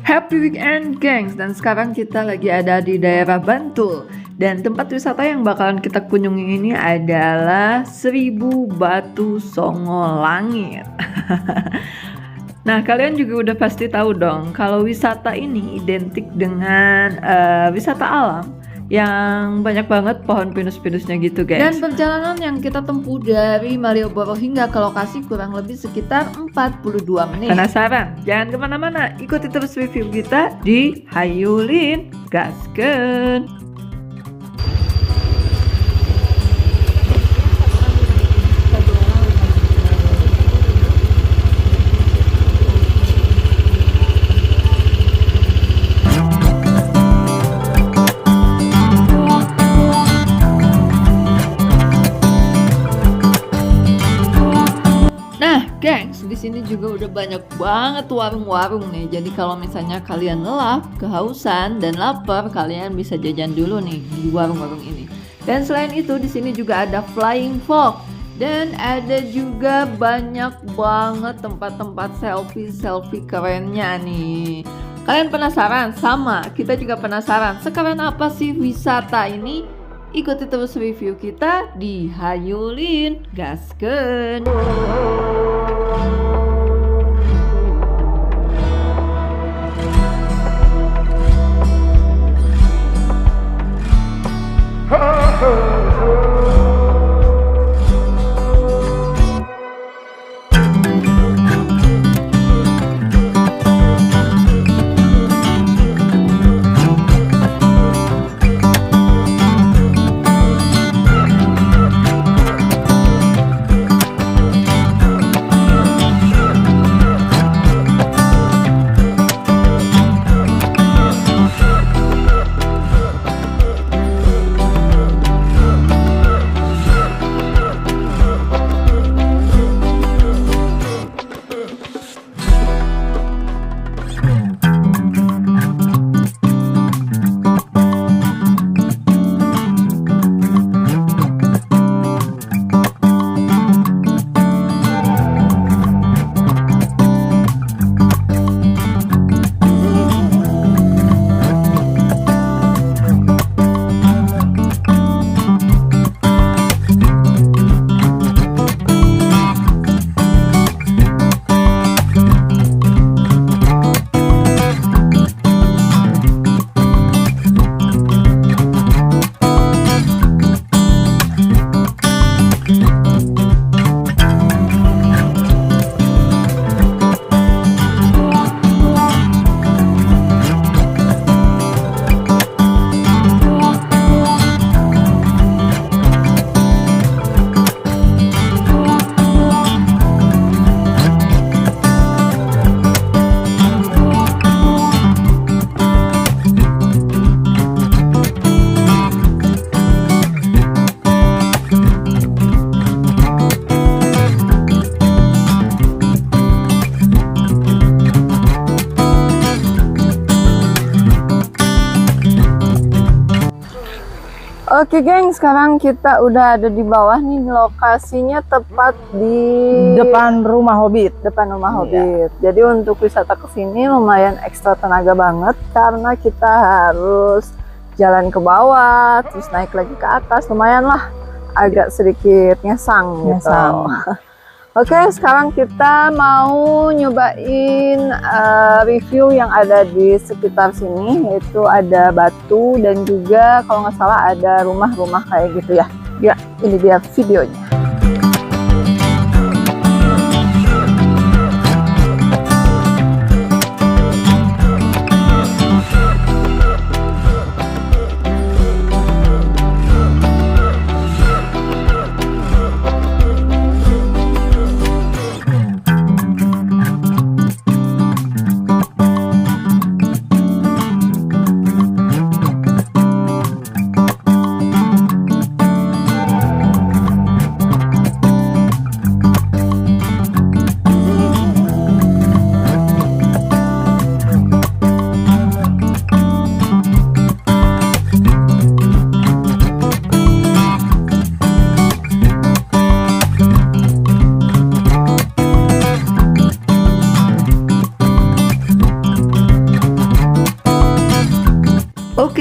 Happy weekend gengs, dan sekarang kita lagi ada di daerah Bantul. Dan tempat wisata yang bakalan kita kunjungi ini adalah Seribu Batu Songo Langit. Nah, kalian juga udah pasti tahu dong kalau wisata ini identik dengan wisata alam yang banyak banget pohon pinus-pinusnya gitu guys. Dan perjalanan yang kita tempuh dari Malioboro hingga ke lokasi kurang lebih sekitar 42 menit. Penasaran? Jangan kemana-mana, ikuti terus review kita di Hayulin Gaskeun. Gengs, di sini juga udah banyak banget warung-warung nih. Jadi kalau misalnya kalian lelah, kehausan dan lapar, kalian bisa jajan dulu nih di warung-warung ini. Dan selain itu di sini juga ada Flying Fox dan ada juga banyak banget tempat-tempat selfie kerennya nih. Kalian penasaran? Sama, kita juga penasaran. Sekeren apa sih wisata ini? Ikuti terus review kita di Hayulin Gaskeun. Oke geng, sekarang kita udah ada di bawah nih, lokasinya tepat di depan rumah Hobbit. Depan rumah Hobbit. Jadi untuk wisata ke sini lumayan ekstra tenaga banget karena kita harus jalan ke bawah, terus naik lagi ke atas, lumayan lah, agak sedikit ngesang gitu. Oke, sekarang kita mau nyobain review yang ada di sekitar sini, yaitu ada batu dan juga kalau nggak salah ada rumah-rumah kayak gitu ya. Ya, ini dia videonya.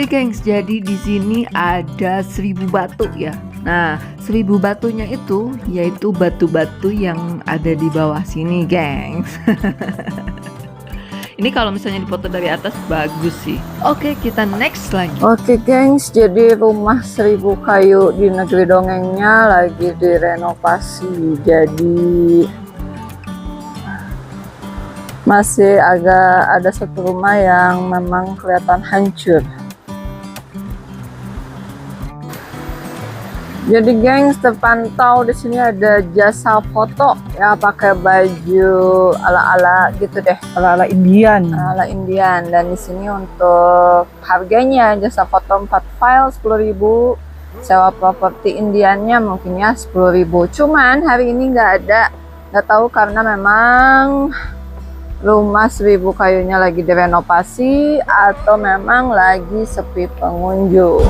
Oke gengs, jadi di sini ada 1000 batu ya. Nah, 1000 batunya itu yaitu batu-batu yang ada di bawah sini, gengs. Ini kalau misalnya dipoto dari atas bagus sih. Oke, kita next lagi. Oke gengs, jadi rumah 1000 kayu di negeri dongengnya lagi direnovasi. Jadi masih agak ada satu rumah yang memang kelihatan hancur. Jadi gengs, terpantau di sini ada jasa foto ya, pakai baju ala-ala gitu deh, ala-ala Indian. Ala Indian. Dan di sini untuk harganya jasa foto 4 file 10.000, sewa properti Indiannya mungkin ya 10.000. Cuman hari ini nggak tahu karena memang rumah 1000 kayunya lagi direnovasi atau memang lagi sepi pengunjung.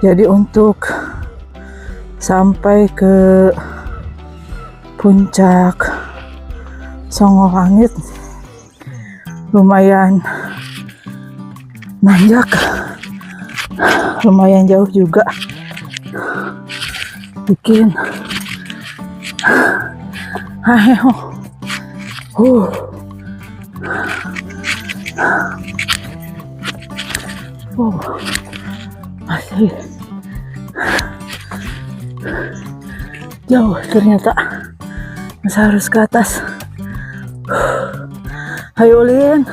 Jadi untuk sampai ke puncak Songo Langit lumayan nanjak, lumayan jauh juga, bikin masih jauh ternyata, masih harus ke atas. Ayo Lin,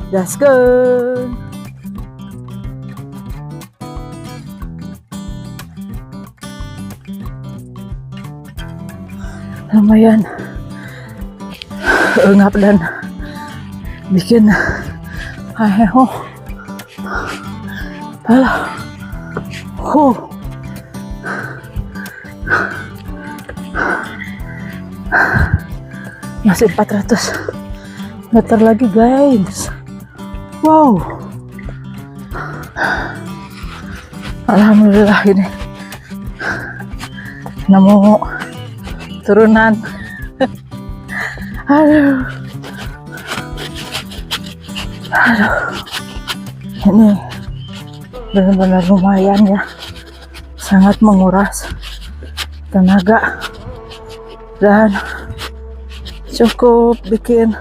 gaskeun. Lumayan engap dan bikin alah. Masih 400 meter lagi guys. Wow, alhamdulillah ini nemu turunan. Aduh, ini benar-benar lumayan ya, sangat menguras tenaga dan cukup bikin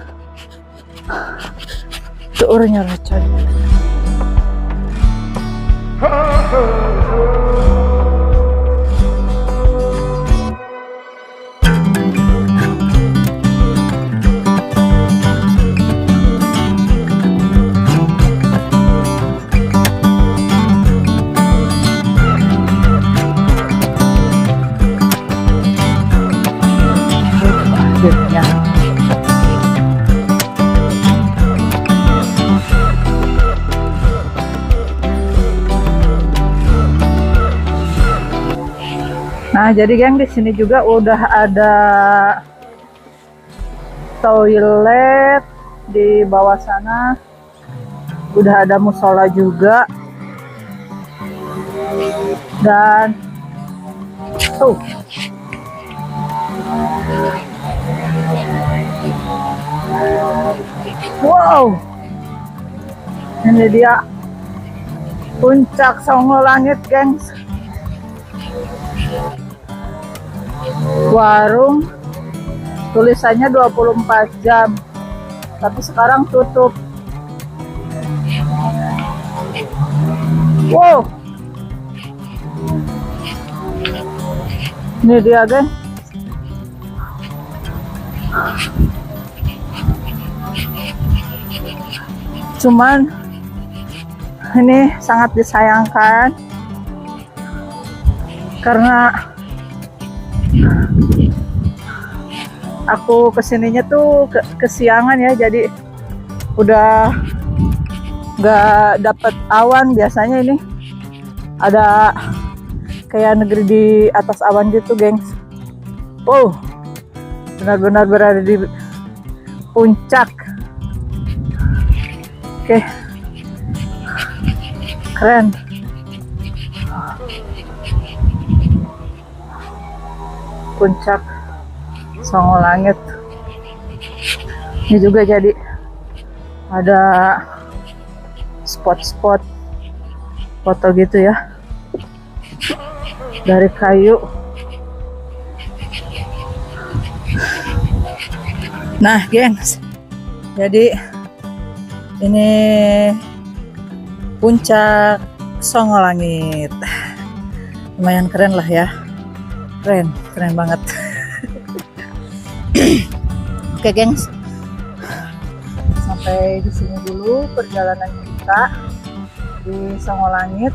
tuurnya racun. Akhirnya nah, jadi geng, di sini juga udah ada toilet di bawah sana, udah ada musola juga, dan wow, ini dia puncak Songo Langit gengs. Warung tulisannya 24 jam, tapi sekarang tutup. Wow, ini dia geng. Cuman ini sangat disayangkan karena aku kesininya tuh kesiangan ya, jadi udah nggak dapet awan. Biasanya ini ada kayak negeri di atas awan gitu gengs, Oh, benar-benar berada di puncak. Oke, keren. Puncak Songo Langit. Ini juga jadi ada spot-spot foto gitu ya, dari kayu. Nah, gengs, jadi ini puncak Songo Langit. Lumayan keren lah ya. Keren banget. Oke, gengs. Sampai di sini dulu perjalanan kita di Songo Langit.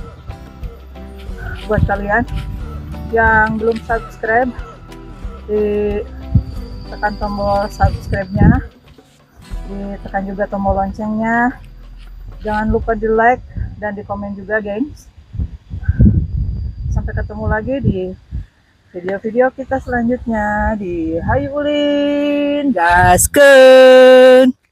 Buat kalian yang belum subscribe, ditekan tombol subscribe-nya, ditekan juga tombol loncengnya. Jangan lupa di like dan di komen juga, gengs. Sampai ketemu lagi di video-video kita selanjutnya di Hayu Ulin Gaskeun.